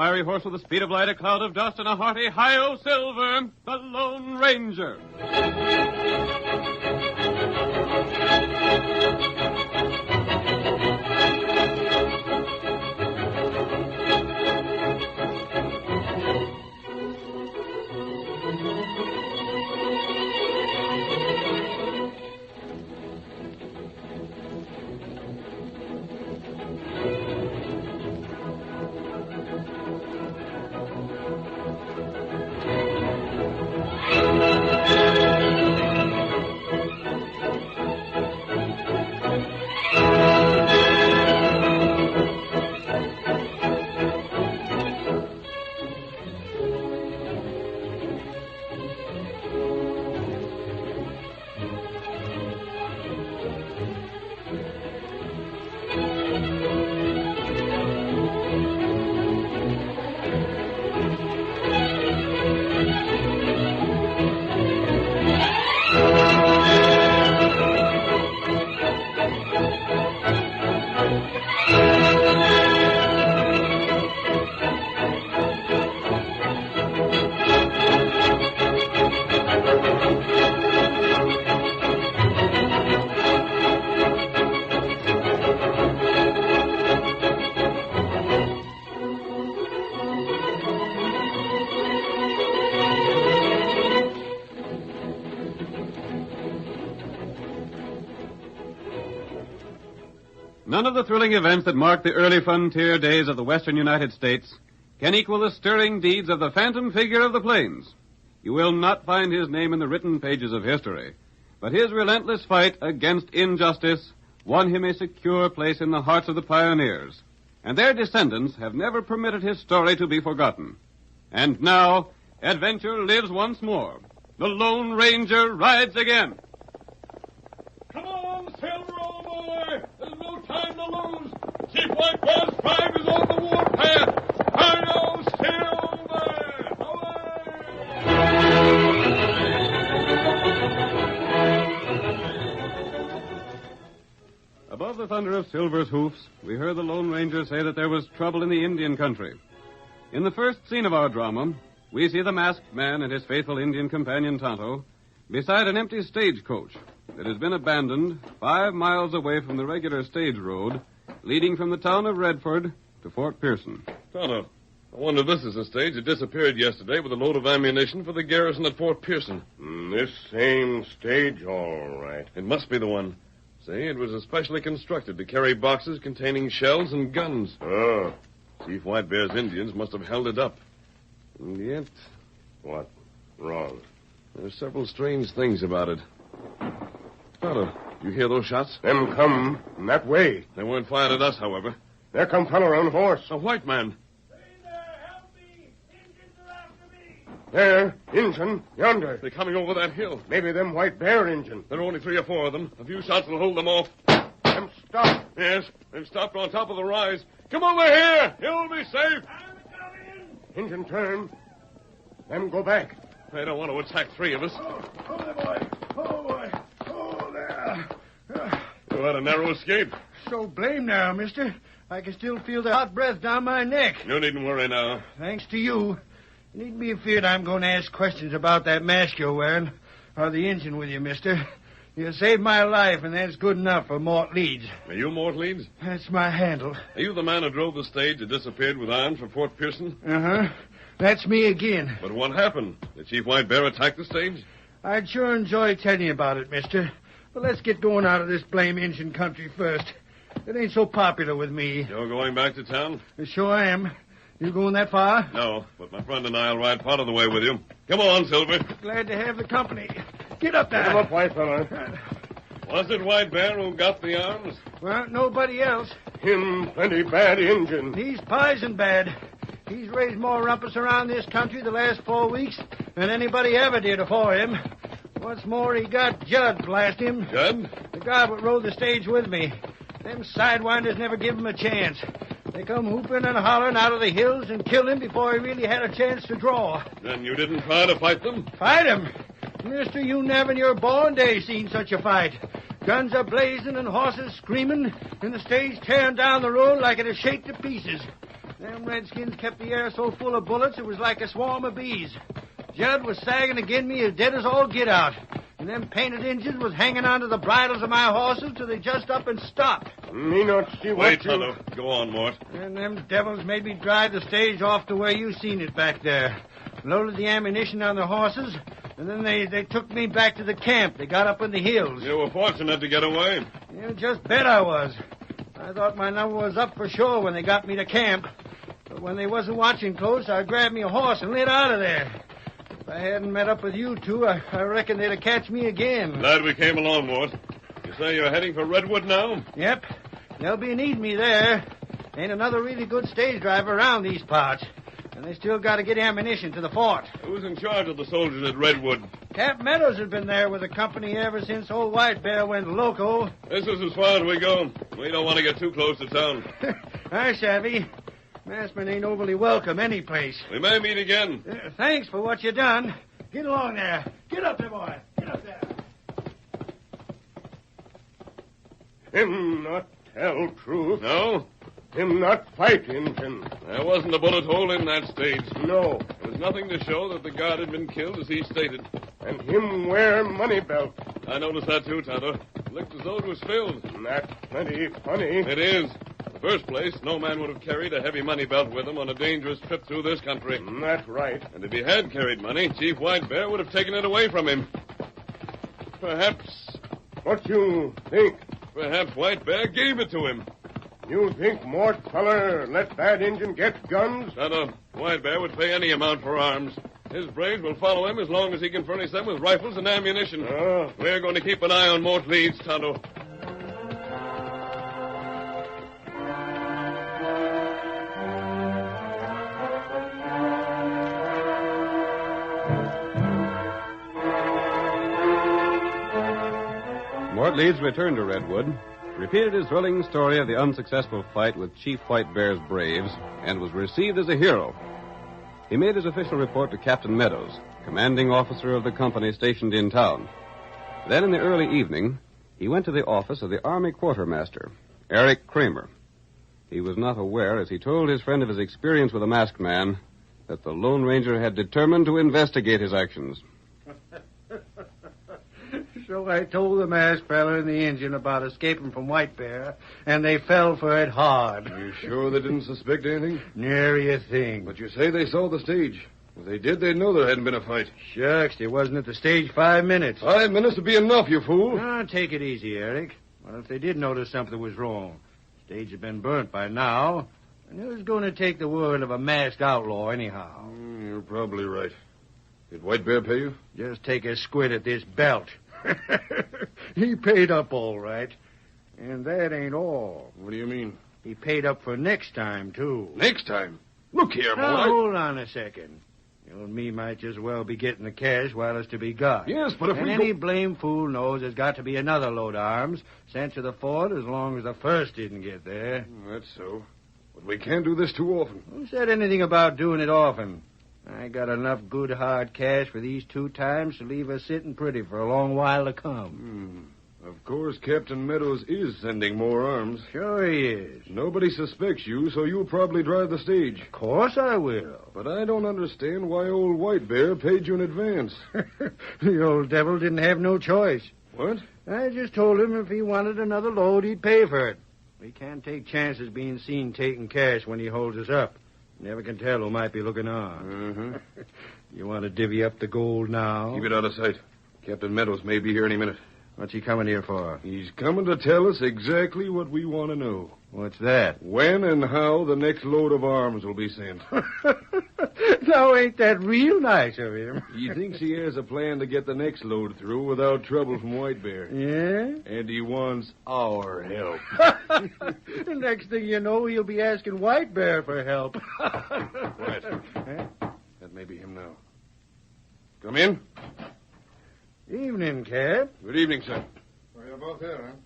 fiery horse with the speed of light, a cloud of dust, and a hearty hi-yo Silver, the Lone Ranger. None of the thrilling events that marked the early frontier days of the western United States can equal the stirring deeds of the phantom figure of the plains. You will not find his name in the written pages of history, but his relentless fight against injustice won him a secure place in the hearts of the pioneers, and their descendants have never permitted his story to be forgotten. And now, adventure lives once more. The Lone Ranger rides again. Come on, Silver, old boy! There's no time to lose. Chief White Bear's tribe is on the warpath. Hi-yo, Silver! Away! Above the thunder of Silver's hoofs, we heard the Lone Ranger say that there was trouble in the Indian country. In the first scene of our drama, we see the masked man and his faithful Indian companion Tonto beside an empty stagecoach that has been abandoned 5 miles away from the regular stage road leading from the town of Redford to Fort Pearson. Tonto, I wonder if this is the stage that disappeared yesterday with a load of ammunition for the garrison at Fort Pearson. This same stage, all right. It must be the one. See, it was especially constructed to carry boxes containing shells and guns. Oh. Chief White Bear's Indians must have held it up. And yet... What? Wrong. There's several strange things about it. Tonto, you hear those shots? Them come that way. They weren't fired at us, however. There come fellow on horse. A white man. Hey there, help me! Indians are after me! There, Injun, yonder. They're coming over that hill. Maybe them White Bear Injun. There are only 3 or 4 of them. A few shots will hold them off. Them stop. Yes, they've stopped on top of the rise. Come over here. You'll be safe. I'm coming! Injun turn. Them go back. They don't want to attack 3 of us. Oh, boy! Oh, boy! Oh, there! You had a narrow escape. So blame now, mister. I can still feel the hot breath down my neck. You needn't worry now. Thanks to you. You needn't be afeard I'm going to ask questions about that mask you're wearing, or the engine with you, mister. You saved my life, and that's good enough for Mort Leeds. Are you Mort Leeds? That's my handle. Are you the man who drove the stage that disappeared with arms from Fort Pearson? Uh-huh. That's me again. But what happened? Did Chief White Bear attack the stage? I'd sure enjoy telling you about it, mister. But let's get going out of this blame Indian country first. It ain't so popular with me. You're going back to town? Sure am. You going that far? No, but my friend and I'll ride part of the way with you. Come on, Silver. Glad to have the company. Get up there. Come up, white fella. Was it White Bear who got the arms? Well, nobody else. Him plenty bad Injun. He's poison bad. He's raised more rumpus around this country the last 4 weeks than anybody ever did afore him. What's more, he got Judd, blast him. Judd? The guy that rode the stage with me. Them sidewinders never give him a chance. They come whooping and hollering out of the hills and killed him before he really had a chance to draw. Then you didn't try to fight them? Fight him? Mister, you never in your born days seen such a fight. Guns are blazing and horses screaming and the stage tearing down the road like it'll shake to pieces. Them redskins kept the air so full of bullets it was like a swarm of bees. Judd was sagging agin me as dead as all get out. And them painted Injuns was hanging onto the bridles of my horses till they just up and stopped. Me not see what Wait, you... Tonto. Go on, Mort. And them devils made me drive the stage off to where you seen it back there. Loaded the ammunition on the horses, and then they took me back to the camp. They got up in the hills. You were fortunate to get away. You just bet I was. I thought my number was up for sure when they got me to camp. But when they wasn't watching close, I grabbed me a horse and lit out of there. If I hadn't met up with you two, I reckon they'd have catch me again. Glad we came along, Mort. You say you're heading for Redwood now? Yep. They'll be needing me there. Ain't another really good stage driver around these parts. And they still got to get ammunition to the fort. Who's in charge of the soldiers at Redwood? Cap Meadows has been there with the company ever since old White Bear went loco. This is as far as we go. We don't want to get too close to town. I savvy. Massman ain't overly welcome any place. We may meet again. Thanks for what you done. Get along there. Get up there, boy. Get up there. Him not tell truth. No? Him not fight Injun. There wasn't a bullet hole in that stage. No. There was nothing to show that the guard had been killed, as he stated. And him wear money belt. I noticed that too, Tonto. It looked as though it was filled. That's plenty funny. It is. In the first place, no man would have carried a heavy money belt with him on a dangerous trip through this country. That's right. And if he had carried money, Chief White Bear would have taken it away from him. Perhaps What you think? White Bear gave it to him. You think Mort feller let bad Injun get guns? Tonto, White Bear would pay any amount for arms. His braves will follow him as long as he can furnish them with rifles and ammunition. We're going to keep an eye on Mort leads, Tonto. Mort Leeds returned to Redwood, repeated his thrilling story of the unsuccessful fight with Chief White Bear's braves, and was received as a hero. He made his official report to Captain Meadows, commanding officer of the company stationed in town. Then in the early evening, he went to the office of the Army Quartermaster, Eric Kramer. He was not aware, as he told his friend of his experience with a masked man, that the Lone Ranger had determined to investigate his actions. So I told the masked fella and the Injun about escaping from White Bear, and they fell for it hard. You sure they didn't suspect anything? Nary a thing. But you say they saw the stage. If they did, they'd know there hadn't been a fight. Shucks, they wasn't at the stage 5 minutes. 5 minutes would be enough, you fool. Now, take it easy, Eric. What if they did notice something was wrong? The stage had been burnt by now, and who's going to take the word of a masked outlaw anyhow? You're probably right. Did White Bear pay you? Just take a squint at this belt. He paid up all right. And that ain't all. What do you mean? He paid up for next time, too. Next time? Look here, boy. Now, hold on a second. You and me might just well be getting the cash while it's to be got. Yes, but if and we any go... blame fool knows there's got to be another load of arms sent to the fort as long as the first didn't get there. That's so. But we can't do this too often. Who said anything about doing it often? I got enough good hard cash for these 2 times to leave us sitting pretty for a long while to come. Of course, Captain Meadows is sending more arms. Sure he is. Nobody suspects you, so you'll probably drive the stage. Of course I will. But I don't understand why old White Bear paid you in advance. The old devil didn't have no choice. What? I just told him if he wanted another load, he'd pay for it. We can't take chances being seen taking cash when he holds us up. Never can tell who might be looking on. You want to divvy up the gold now? Keep it out of sight. Captain Meadows may be here any minute. What's he coming here for? He's coming to tell us exactly what we want to know. What's that? When and how the next load of arms will be sent. Now, ain't that real nice of him? He thinks he has a plan to get the next load through without trouble from White Bear. Yeah? And he wants our help. The next thing you know, he'll be asking White Bear for help. Quiet. That may be him now. Come in. Evening, Cap. Good evening, sir. Well, you're both here, huh?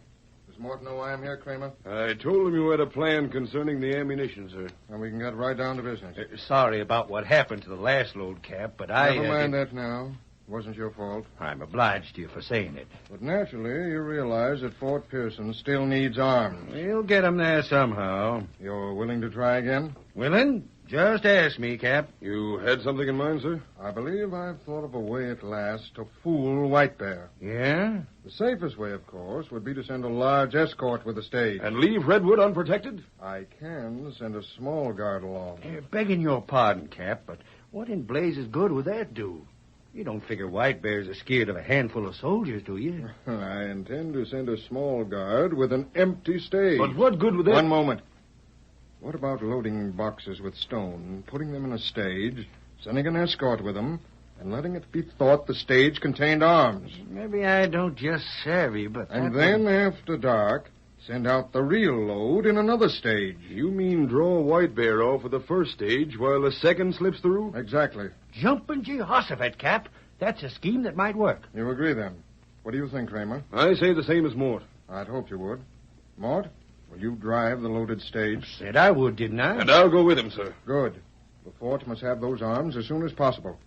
Does Mort know why I'm here, Kramer? I told him you had a plan concerning the ammunition, sir. And we can get right down to business. Sorry about what happened to the last load, Cap, but Never mind that now. It wasn't your fault. I'm obliged to you for saying it. But naturally, you realize that Fort Pearson still needs arms. We'll get 'em there somehow. You're willing to try again? Willing? Just ask me, Cap. You had something in mind, sir? I believe I've thought of a way at last to fool White Bear. Yeah? The safest way, of course, would be to send a large escort with the stage. And leave Redwood unprotected? I can send a small guard along. Begging your pardon, Cap, but what in blazes good would that do? You don't figure White Bears are scared of a handful of soldiers, do you? I intend to send a small guard with an empty stage. But what good would that... One moment. What about loading boxes with stone, putting them in a stage, sending an escort with them, and letting it be thought the stage contained arms? Maybe I don't just savvy, but... And then, after dark, send out the real load in another stage. You mean draw White Bear off of the first stage while the second slips through? Exactly. Jumpin' Jehoshaphat, Cap. That's a scheme that might work. You agree, then? What do you think, Kramer? I say the same as Mort. I'd hoped you would. Mort, will you drive the loaded stage? Said I would, didn't I? And I'll go with him, sir. Good. The fort must have those arms as soon as possible.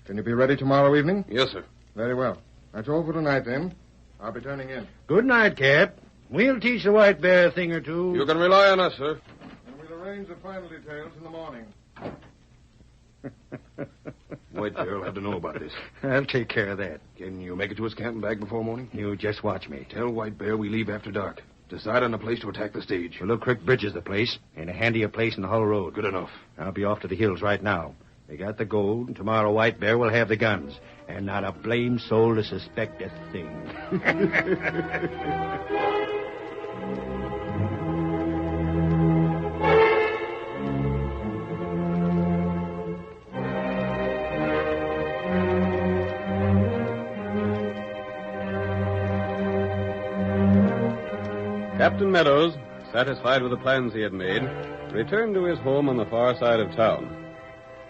Can you be ready tomorrow evening? Yes, sir. Very well. That's all for tonight, then. I'll be turning in. Good night, Cap. We'll teach the White Bear a thing or two. You can rely on us, sir. And we'll arrange the final details in the morning. White Bear will have to know about this. I'll take care of that. Can you make it to his camp and back before morning? You just watch me. Tell White Bear we leave after dark. Decide on a place to attack the stage. Willow Creek Bridge is the place, and a handier place in the Hull Road. Good enough. I'll be off to the hills right now. They got the gold, and tomorrow White Bear will have the guns. And not a blame soul to suspect a thing. Captain Meadows, satisfied with the plans he had made, returned to his home on the far side of town.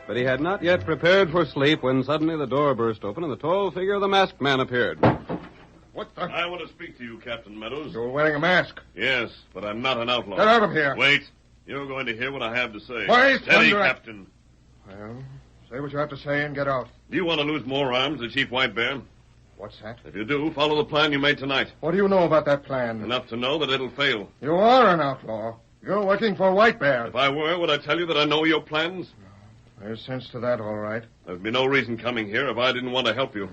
But he had not yet prepared for sleep when suddenly the door burst open and the tall figure of the masked man appeared. What the? I want to speak to you, Captain Meadows. You're wearing a mask. Yes, but I'm not an outlaw. Get out of here. Wait. You're going to hear what I have to say. Why, Steady, thunder, Captain. Well, say what you have to say and get out. Do you want to lose more arms than Chief White Bear? What's that? If you do, follow the plan you made tonight. What do you know about that plan? Enough to know that it'll fail. You are an outlaw. You're working for White Bear. If I were, would I tell you that I know your plans? There's sense to that, all right. There'd be no reason coming here if I didn't want to help you.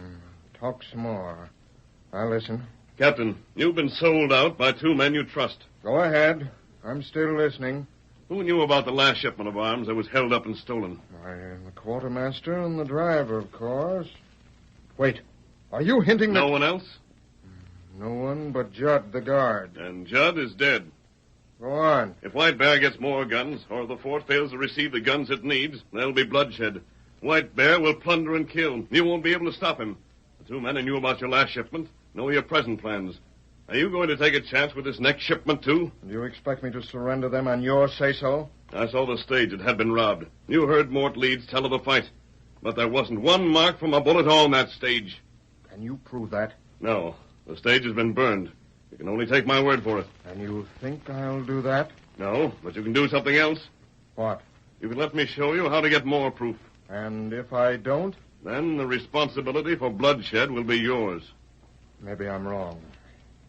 Talk some more. I'll listen. Captain, you've been sold out by two men you trust. Go ahead. I'm still listening. Who knew about the last shipment of arms that was held up and stolen? Why, the quartermaster and the driver, of course. Wait. Are you hinting that... No one else? No one but Judd, the guard. And Judd is dead. Go on. If White Bear gets more guns, or the fort fails to receive the guns it needs, there'll be bloodshed. White Bear will plunder and kill. You won't be able to stop him. The two men who knew about your last shipment know your present plans. Are you going to take a chance with this next shipment, too? Do you expect me to surrender them on your say-so? I saw the stage that had been robbed. You heard Mort Leeds tell of the fight. But there wasn't one mark from a bullet on that stage. Can you prove that? No. The stage has been burned. You can only take my word for it. And you think I'll do that? No, but you can do something else. What? You can let me show you how to get more proof. And if I don't? Then the responsibility for bloodshed will be yours. Maybe I'm wrong.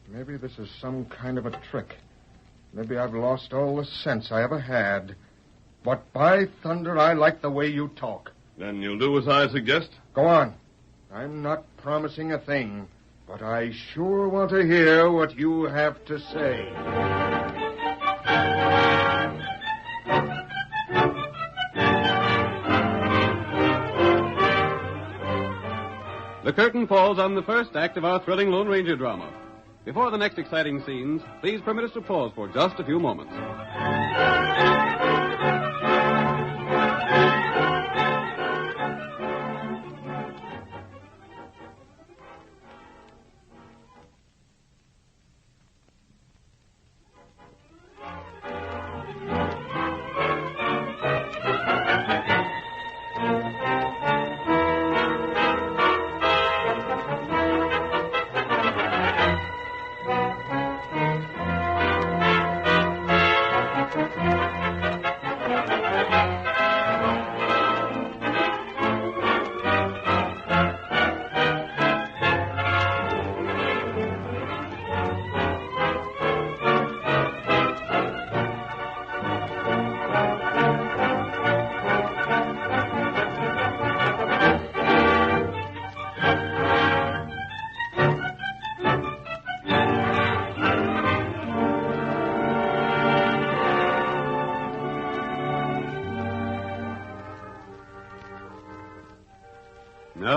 Maybe this is some kind of a trick. Maybe I've lost all the sense I ever had. But by thunder, I like the way you talk. Then you'll do as I suggest? Go on. I'm not promising a thing, but I sure want to hear what you have to say. The curtain falls on the first act of our thrilling Lone Ranger drama. Before the next exciting scenes, please permit us to pause for just a few moments.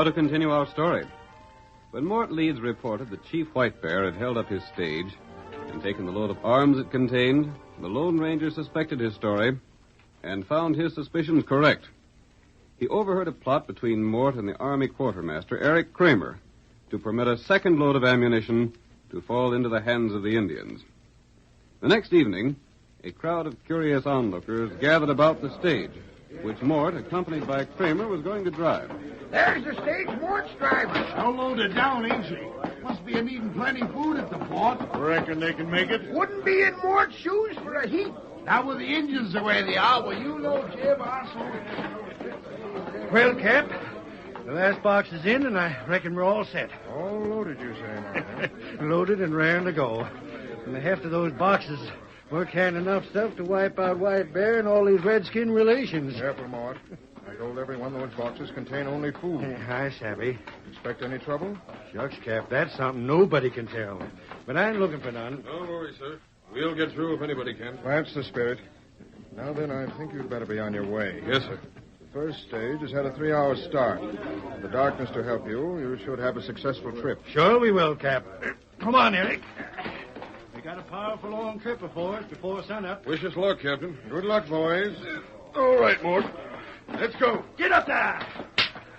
now to continue our story. When Mort Leeds reported that Chief White Bear had held up his stage and taken the load of arms it contained, the Lone Ranger suspected his story and found his suspicions correct. He overheard a plot between Mort and the Army quartermaster, Eric Kramer, to permit a second load of ammunition to fall into the hands of the Indians. The next evening, a crowd of curious onlookers gathered about the stage, which Mort, accompanied by Kramer, was going to drive. There's the stage Mort's driving. How loaded down, ain't she? Must be eating plenty food at the fort. Reckon they can make it? Wouldn't be in Mort's shoes for a heap. Now with the Indians the way they are, will you load Jim also? Well, Cap, the last box is in, and I reckon we're all set. All loaded, you say, Mort? Loaded and raring to go. And the heft of those boxes work hand enough stuff to wipe out White Bear and all his redskin relations. Careful, Mort. I told everyone those boxes contain only food. Hi, Savvy. Expect any trouble? Shucks, Cap, that's something nobody can tell. But I ain't looking for none. Don't worry, sir. We'll get through if anybody can. That's the spirit. Now then, I think you'd better be on your way. Yes, sir. The first stage has had a 3-hour start. With the darkness to help you, you should have a successful trip. Sure we will, Cap. Come on, Eric. We got a powerful long trip before us before sunup. Wish us luck, Captain. Good luck, boys. All right, Mort. Let's go. Get up there!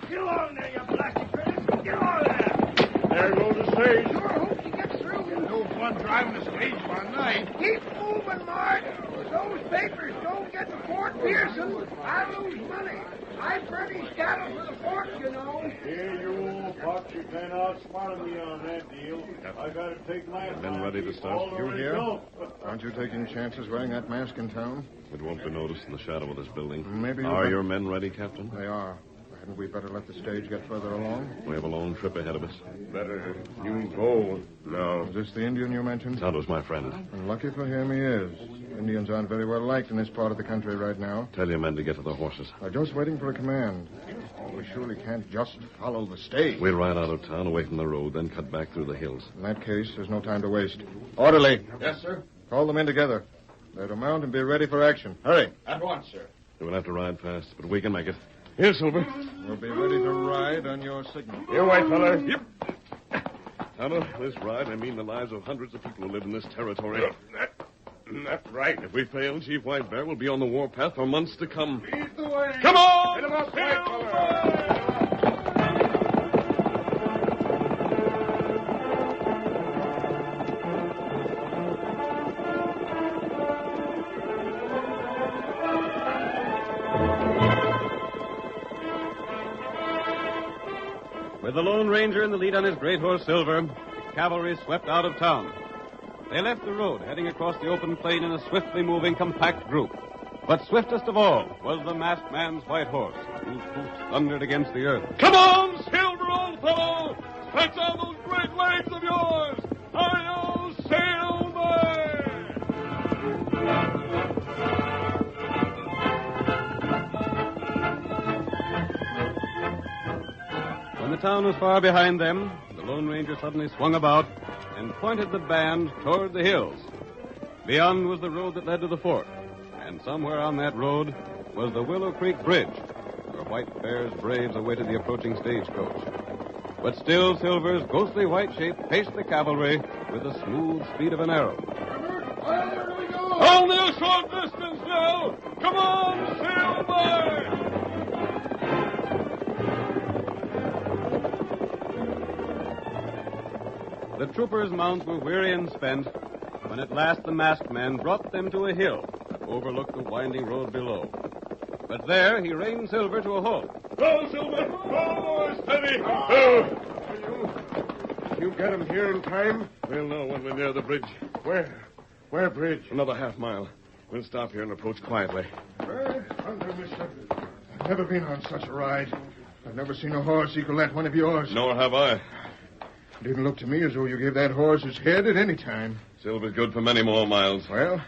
Get along there, you plastic critters! Get along there! There goes the stage. Sure hope you get through. No fun driving a stage by night. Keep moving, Mart. If those papers don't get to Fort Pearson, I lose money. I furnish cattle for the fort, you know. Here, you old fox, you can't outsmart me on that deal. I gotta take my Men ready to start? You here? Aren't you taking chances wearing that mask in town? It won't be noticed in the shadow of this building. Maybe you Are might- your men ready, Captain? They are. Hadn't we better let the stage get further along? We have a long trip ahead of us. Better you go. No. Is this the Indian you mentioned? Tonto's my friend. And lucky for him, he is. Indians aren't very well liked in this part of the country right now. Tell your men to get to the horses. They're just waiting for a command. We surely can't just follow the stage. We'll ride out of town, away from the road, then cut back through the hills. In that case, there's no time to waste. Orderly, Yes, sir. call the men together. They're to mount and be ready for action. Hurry. At once, sir. We'll have to ride fast, but we can make it. Here, Silver. We'll be ready to ride on your signal. Here, white feller. Yep. Tonto, this ride, I mean the lives of hundreds of people who live in this territory. That's right. If we fail, Chief White Bear will be on the warpath for months to come. Lead the way. Come on! Hit 'em up, white feller. With the Lone Ranger in the lead on his great horse, Silver, the cavalry swept out of town. They left the road, heading across the open plain in a swiftly moving, compact group. But swiftest of all was the masked man's white horse, whose hoofs thundered against the earth. Come on, Silver, old fellow! Stretch out those great legs of yours! Hi-yo, Silver! When the town was far behind them, the Lone Ranger suddenly swung about and pointed the band toward the hills. Beyond was the road that led to the fort, and somewhere on that road was the Willow Creek Bridge, where White Bear's braves awaited the approaching stagecoach. But still Silver's ghostly white shape paced the cavalry with the smooth speed of an arrow. Only a short distance now! Come on, Silver! The troopers' mounts were weary and spent when at last the masked man brought them to a hill that overlooked the winding road below. But there he reined Silver to a halt. Go, Silver! Go, steady! Oh. You get him here in time? We'll know when we're near the bridge. Where? Where bridge? Another half mile. We'll stop here and approach quietly. Thunder, mister. I've never been on such a ride. I've never seen a horse equal that one of yours. Nor have I. It didn't look to me as though you gave that horse his head at any time. Silver's good for many more miles. Well,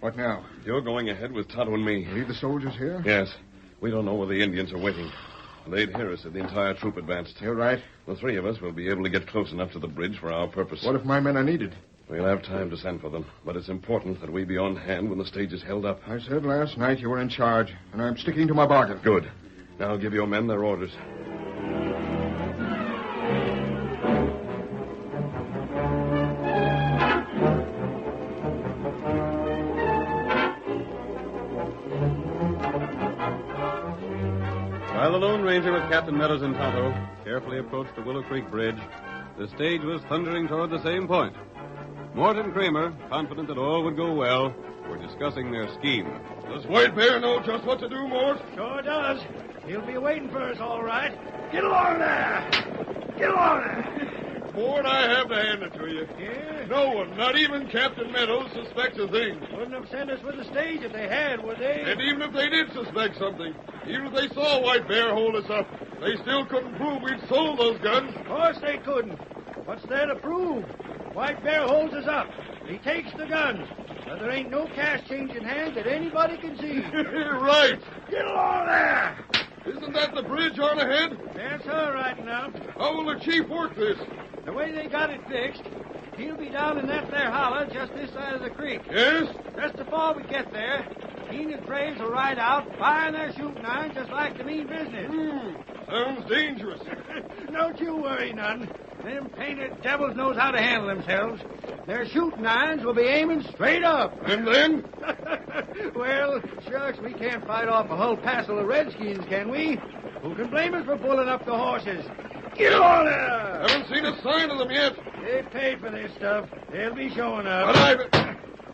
what now? You're going ahead with Tonto and me. Leave the soldiers here? Yes. We don't know where the Indians are waiting. They'd hear us if the entire troop advanced. You're right. The three of us will be able to get close enough to the bridge for our purpose. What if my men are needed? We'll have time to send for them, but it's important that we be on hand when the stage is held up. I said last night you were in charge, and I'm sticking to my bargain. Good. Now give your men their orders. Lone Ranger with Captain Meadows and Tonto carefully approached the Willow Creek Bridge, the stage was thundering toward the same point. Mort and Kramer, confident that all would go well, were discussing their scheme. Does White Bear know just what to do, Mort? Sure does. He'll be waiting for us, all right. Get along there! Get along there! Mort, I have to hand it to you. Yeah? No one, not even Captain Meadows, suspects a thing. Wouldn't have sent us with the stage if they had, would they? And even if they did suspect something, even if they saw White Bear hold us up, they still couldn't prove we'd sold those guns. Of course they couldn't. What's there to prove? White Bear holds us up. He takes the guns. But there ain't no cash change in hand that anybody can see. Right. Get along there! Isn't that the bridge on ahead? That's all right now. How will the chief work this? The way they got it fixed, he'll be down in that there holler just this side of the creek. Yes? Just before we get there, he and his braves will ride out, firing their shooting irons just like they mean business. Sounds dangerous. Don't you worry none. Them painted devils knows how to handle themselves. Their shooting irons will be aiming straight up. And then? Well, shucks, we can't fight off a whole passel of redskins, can we? Who can blame us for pulling up the horses? Get on there! Haven't seen a sign of them yet. They paid for this stuff. They'll be showing up. But I've...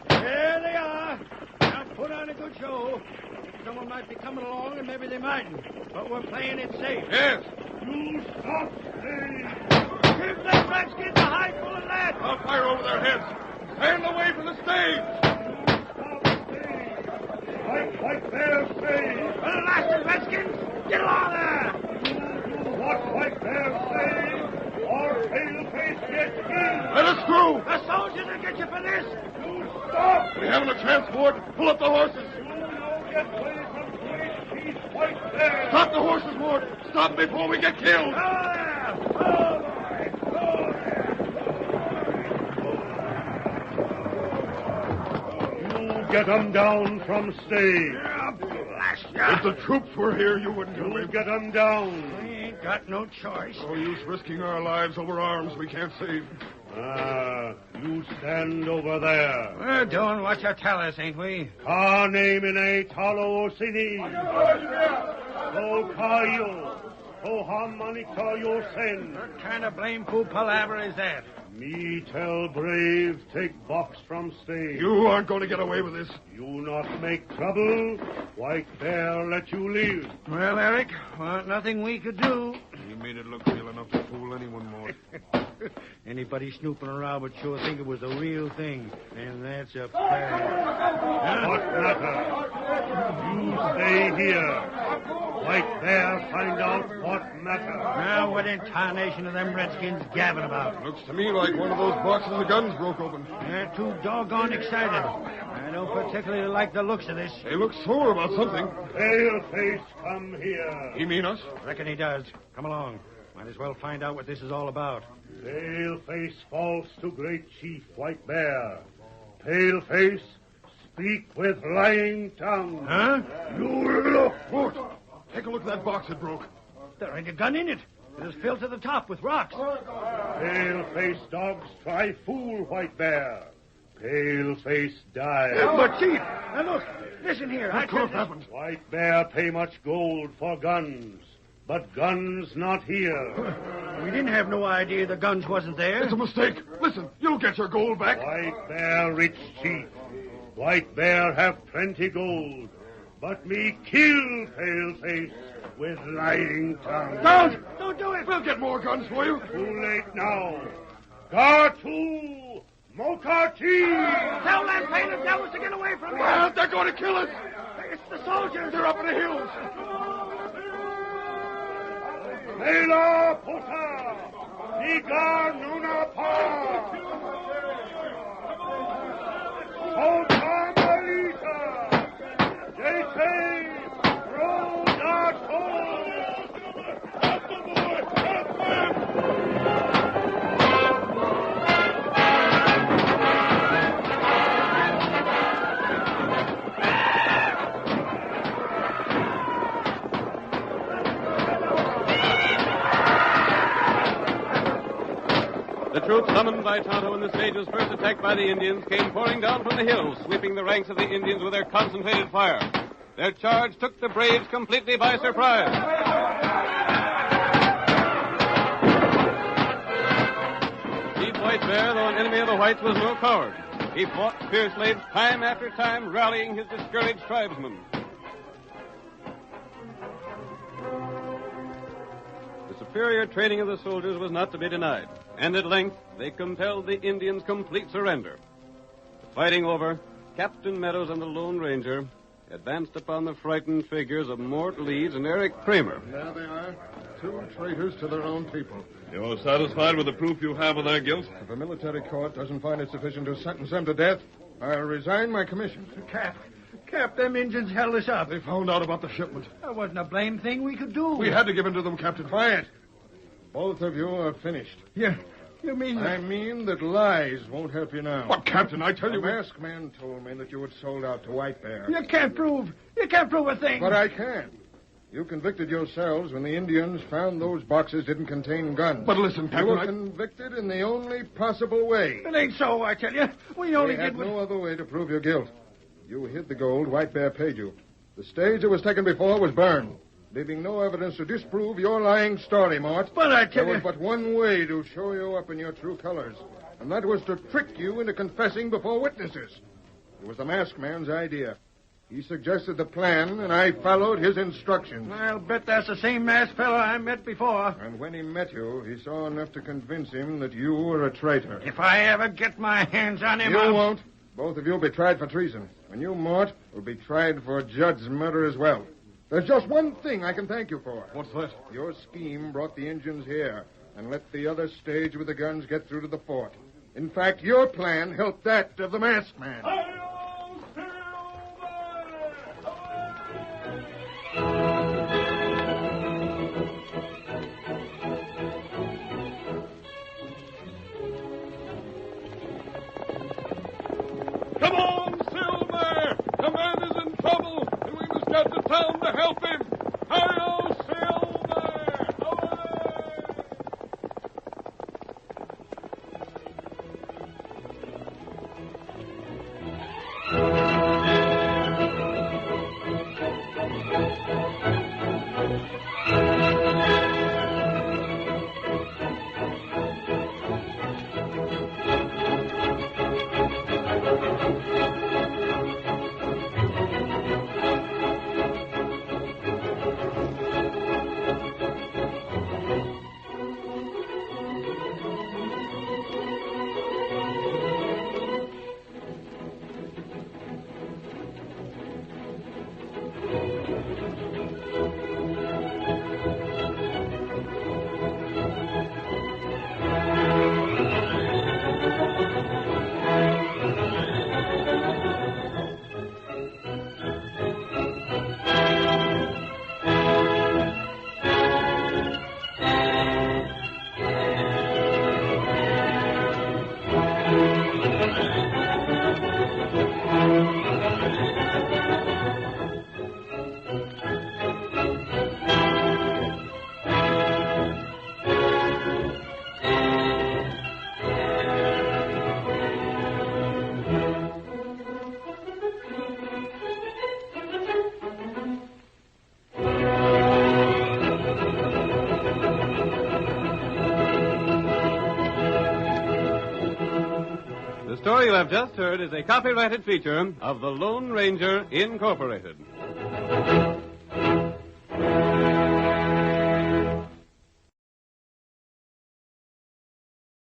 There they are. Now put on a good show. Someone might be coming along, and maybe they mightn't. But we're playing it safe. Yes. You stop, Steve. Give them redskins a hide full of lead. I'll fire over their heads. Stand away from the stage. Stop, Steve. White Bear, Steve. For the last of redskins, get along there. What White Bear say, or Paleface gets killed. Let us through. The soldiers will get you for this. You stop. We haven't a chance, Mort. Pull up the horses. You don't get away from Great Chief White Bear. Stop the horses, Mort. Stop before we get killed. Oh, there. Oh, boy. Oh, there. You get them down from stage. Blast ya. If the troops were here, you wouldn't do You it. get them down. We ain't got no choice. No use risking our lives over arms we can't save. You stand over there. We're doing what you tell us, ain't we? Ka name in a talo sini. O kayo. O hamani kayo sen. What kind of blame fool palaver is that? Me tell brave take box from stage. You aren't going to get away with this. You not make trouble. White Bear let you live. Well, Eric, nothing we could do. He made it look real enough to fool anyone more. Anybody snooping around would sure think it was the real thing. And that's a fact. What matter? You stay here. White Bear find out what matter. Now, what in tarnation of them redskins gabbing about? Looks to me like one of those boxes of guns broke open. They're too doggone excited. I don't particularly like the looks of this. They look sore about something. Paleface, come here. He mean us? Reckon he does. Come along. Might as well find out what this is all about. Paleface false to Great Chief White Bear. Paleface, speak with lying tongue. Huh? You look. Mort, take a look at that box that broke. There ain't a gun in it. It is filled to the top with rocks. Paleface dogs try fool White Bear. Paleface die. But, Chief, now look. Listen here. What could have happened? White Bear pay much gold for guns. But guns not here. We didn't have no idea the guns wasn't there. It's a mistake. Listen, you'll get your gold back. White Bear rich chief. White Bear have plenty gold. But me kill Paleface with lying tongue. Don't do it. We'll get more guns for you. Too late now. Gatu Mokachi. Tell them painted devils to get away from me. Well, they're going to kill us. It's the soldiers. They're up in the hills. Mela Puta. Niga Nuna Pa. Sota Marita. Jete Rodato. The troops summoned by Tonto and the stages first attacked by the Indians came pouring down from the hills, sweeping the ranks of the Indians with their concentrated fire. Their charge took the braves completely by surprise. Chief White Bear, though an enemy of the whites, was no coward. He fought fiercely, time after time, rallying his discouraged tribesmen. The superior training of the soldiers was not to be denied, and at length they compelled the Indians' complete surrender. The fighting over, Captain Meadows and the Lone Ranger advanced upon the frightened figures of Mort Leeds and Eric Kramer. There they are, two traitors to their own people. You're satisfied with the proof you have of their guilt? If a military court doesn't find it sufficient to sentence them to death, I'll resign my commission. Cap, them Indians held us up. They found out about the shipment. There wasn't a blame thing we could do. We had to give in to them, Captain. Quiet. Both of you are finished. You mean... I mean that lies won't help you now. But, Captain, I tell The you... masked man told me that you had sold out to White Bear. You can't prove a thing. But I can. You convicted yourselves when the Indians found those boxes didn't contain guns. But listen, You Captain, were convicted in the only possible way. It ain't so, I tell you. We only We had did what... no other way to prove your guilt. You hid the gold White Bear paid you. The stage it was taken before was burned, leaving no evidence to disprove your lying story, Mort. But I tell There you... was but one way to show you up in your true colors, and that was to trick you into confessing before witnesses. It was the masked man's idea. He suggested the plan, and I followed his instructions. I'll bet that's the same masked fellow I met before. And when he met you, he saw enough to convince him that you were a traitor. If I ever get my hands on him, You I'll... won't. Both of you will be tried for treason. And you, Mort, will be tried for Judd's murder as well. There's just one thing I can thank you for. What's that? Your scheme brought the Indians here and let the other stage with the guns get through to the fort. In fact, your plan helped that of the masked man. Come on, Silver! The man is in trouble, and we must get to town to help him. Hi-yo, Silver! Away! The story you have just heard is a copyrighted feature of the Lone Ranger, Incorporated.